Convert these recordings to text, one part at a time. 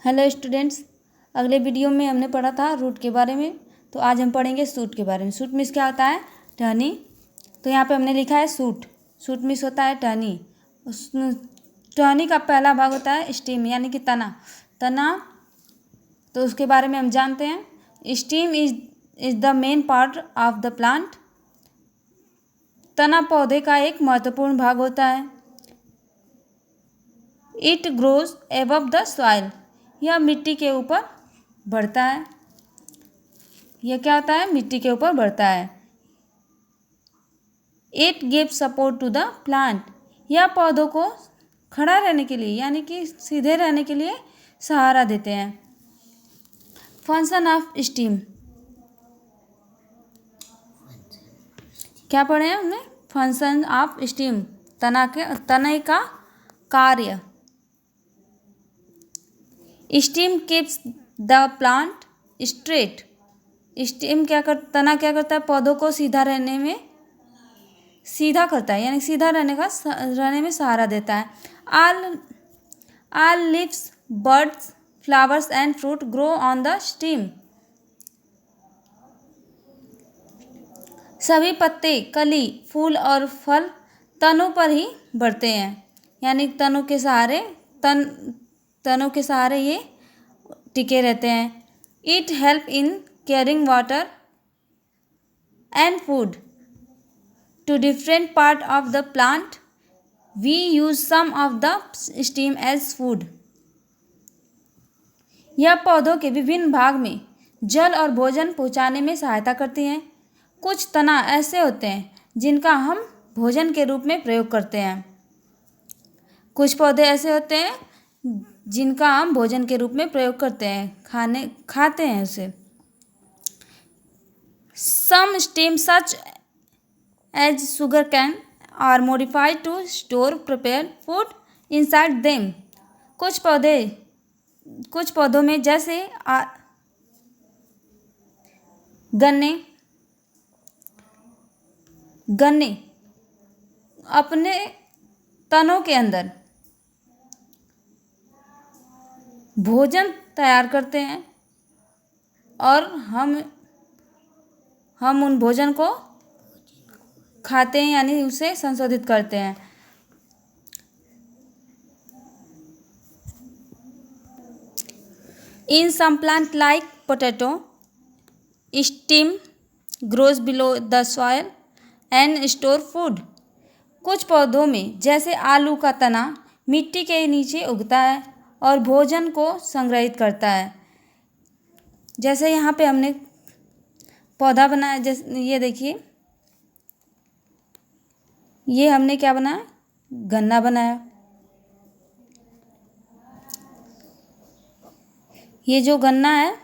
Hello students, अगले video में हमने पढ़ा था रूट के बारे में। तो आज हम पढ़ेंगे सूट के बारे में। सूट मीन्स क्या होता है? टहनी। तो यहाँ पे हमने लिखा है सूट। सूट मीन्स होता है टहनी। टहनी का पहला भाग होता है स्टेम, यानी कि तना। तना तो उसके बारे में हम जानते हैं। Stem is the main part of the plant. तना पौधे का एक महत्वपूर्ण भाग होता है। It grows above the soil. यह मिट्टी के ऊपर बढ़ता है। यह क्या होता है? मिट्टी के ऊपर बढ़ता है। It gives support to the plant. यह पौधों को खड़ा रहने के लिए, यानी कि सीधे रहने के लिए सहारा देते हैं। फंक्शन ऑफ स्टेम क्या पढ़े हैं हमने? फंक्शन ऑफ स्टेम, तने का कार्य। Stem keeps the plant straight. Stem तना क्या करता है? पौधों को सीधा करता है, यानी सीधा रहने में सहारा देता है। All leaves, birds, flowers and fruit grow on the stem. सभी पत्ते, कली, फूल और फल तनों पर ही बढ़ते हैं, यानी तनों के सहारे ये टिके रहते हैं। It help in carrying water and food to different part of the plant. We use some of the stem as food. यह पौधों के विभिन्न भाग में जल और भोजन पहुंचाने में सहायता करती हैं। कुछ तना ऐसे होते हैं जिनका हम भोजन के रूप में प्रयोग करते हैं। कुछ पौधे ऐसे होते हैं जिनका हम भोजन के रूप में प्रयोग करते हैं, खाते हैं उसे। Some stem such as sugarcane are modified to store prepared food inside them. कुछ पौधों में जैसे गन्ने अपने तनों के अंदर भोजन तैयार करते हैं और हम उन भोजन को खाते हैं, यानी उसे संशोधित करते हैं। In some plant like potato, stem grows below the soil and store food. कुछ पौधों में जैसे आलू का तना मिट्टी के नीचे उगता है और भोजन को संग्रहित करता है। जैसे यहाँ पे हमने पौधा बनाया, जैसे ये देखिए, ये हमने क्या बनाया? गन्ना बनाया। ये जो गन्ना है,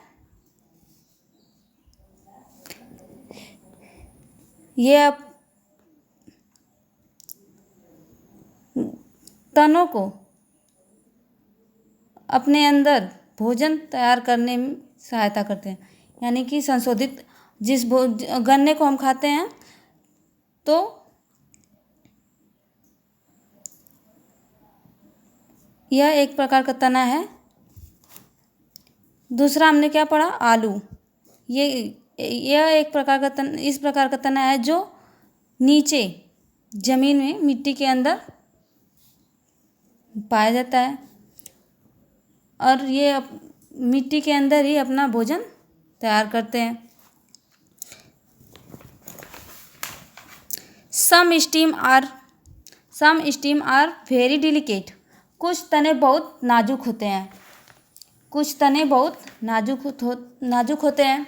ये अब तनों को अपने अंदर भोजन तैयार करने में सहायता करते हैं, यानी कि संशोधित गन्ने को हम खाते हैं तो यह एक प्रकार का तना है। दूसरा हमने क्या पढ़ा? आलू। यह एक प्रकार का इस प्रकार का तना है जो नीचे जमीन में, मिट्टी के अंदर पाया जाता है और ये मिट्टी के अंदर ही अपना भोजन तैयार करते हैं। Some stem are very delicate. कुछ तने बहुत नाजुक होते हैं। नाजुक होते हैं।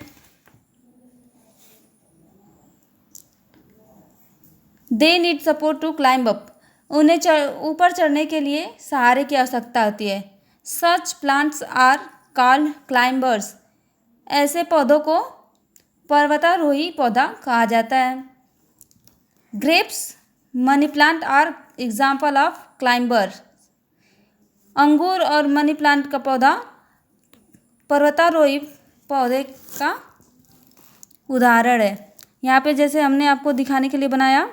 They need support to climb up. उन्हें ऊपर चढ़ने के लिए सहारे की आवश्यकता होती है। Such plants are called climbers. ऐसे पौधों को पर्वतारोही पौधा कहा जाता है। Grapes, money plant are example of climber. अंगूर और मनी प्लांट का पौधा पर्वतारोही पौधे का उदाहरण है। यहाँ पे जैसे हमने आपको दिखाने के लिए बनाया,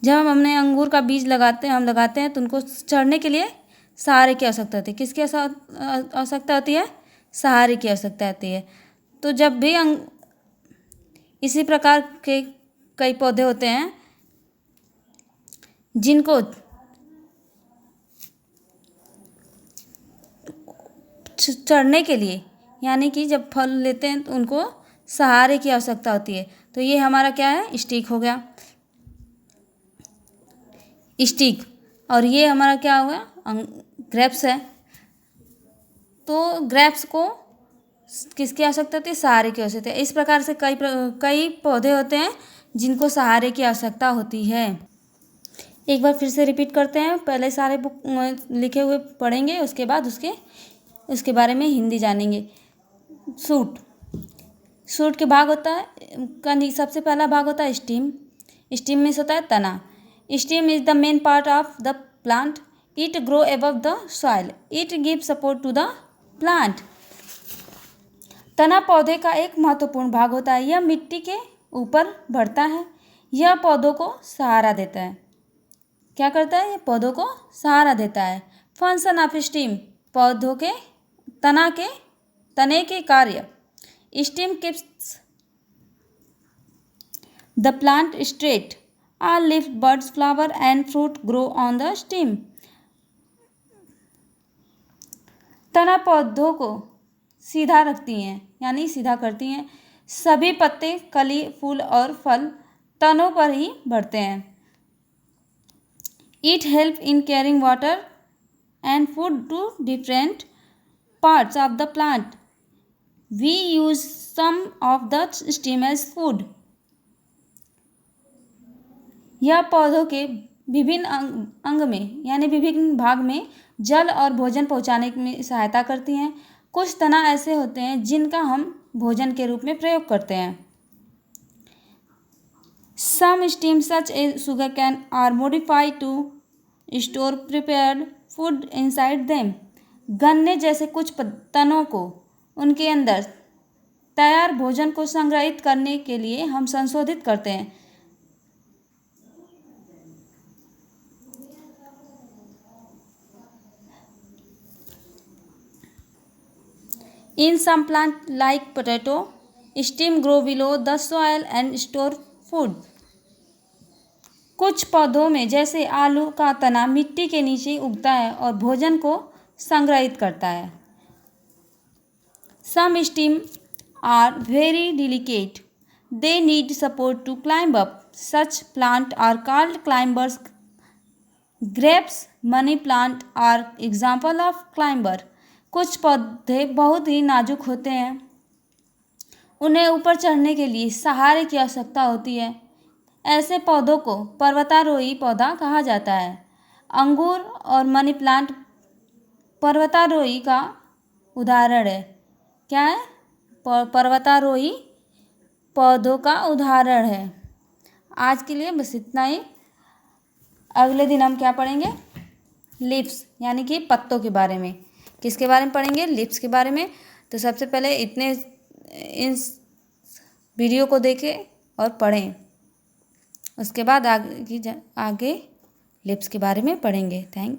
जब हम अपने अंगूर का बीज लगाते हैं तो उनको चढ़ने के लिए सहारे की आवश्यकता होती है। किसकी आवश्यकता होती है? सहारे की आवश्यकता होती है। तो जब भी इसी प्रकार के कई पौधे होते हैं जिनको चढ़ने के लिए, यानी कि जब फल लेते हैं तो उनको सहारे की आवश्यकता होती है। तो ये हमारा क्या है? स्टिक हो गया, स्टिक। और ये हमारा क्या हुआ? ग्रेप्स है। तो ग्रेप्स को किसकी आवश्यकता होती है? सहारे की आवश्यकता है। इस प्रकार से कई पौधे होते हैं जिनको सहारे की आवश्यकता होती है। एक बार फिर से रिपीट करते हैं। पहले सारे बुक लिखे हुए पढ़ेंगे, उसके बाद उसके बारे में हिंदी जानेंगे। सूट के भाग होता है सबसे पहला भाग होता है स्टीम। स्टीम में होता है तना। Stem is the main part of the plant. It grow above the soil. It give support to the plant. तना पौधे का एक महत्वपूर्ण भाग होता है। यह मिट्टी के ऊपर बढ़ता है। यह पौधों को सहारा देता है। क्या करता है? यह पौधों को सहारा देता है। फंक्शन ऑफ स्टीम, पौधों के तने के कार्य। Steam keeps the plant straight. All leaf, buds, flower and fruit grow on the stem. तना पौधों को सीधा रखती हैं, यानी सीधा करती हैं। सभी पत्ते, कली, फूल और फल तनों पर ही बढ़ते हैं। It help in carrying water and food to different parts of the plant. We use some of the stem as food. यह पौधों के विभिन्न अंग में, यानी विभिन्न भाग में जल और भोजन पहुंचाने में सहायता करती हैं। कुछ तना ऐसे होते हैं जिनका हम भोजन के रूप में प्रयोग करते हैं। Some stems such as sugarcane are modified to store prepared food inside them. गन्ने जैसे कुछ तनों को उनके अंदर तैयार भोजन को संग्रहित करने के लिए हम संशोधित करते हैं। In some plants like potato, stem grow below the soil and store food. कुछ पौधों में जैसे आलू का तना मिट्टी के नीचे उगता है और भोजन को संग्रहित करता है। Some stems are very delicate. They need support to climb up. Such plants are called climbers. Grapes, money plant are example of climber. कुछ पौधे बहुत ही नाजुक होते हैं। उन्हें ऊपर चढ़ने के लिए सहारे की आवश्यकता होती है। ऐसे पौधों को पर्वतारोही पौधा कहा जाता है। अंगूर और मनी प्लांट पर्वतारोही का उदाहरण है। क्या है? पर्वतारोही पौधों का उदाहरण है। आज के लिए बस इतना ही। अगले दिन हम क्या पढ़ेंगे? लीव्स, यानी कि पत्तों के बारे में। किसके बारे में पढ़ेंगे? लीव्स के बारे में। तो सबसे पहले इन वीडियो को देखें और पढ़ें। उसके बाद आगे लीव्स के बारे में पढ़ेंगे। थैंक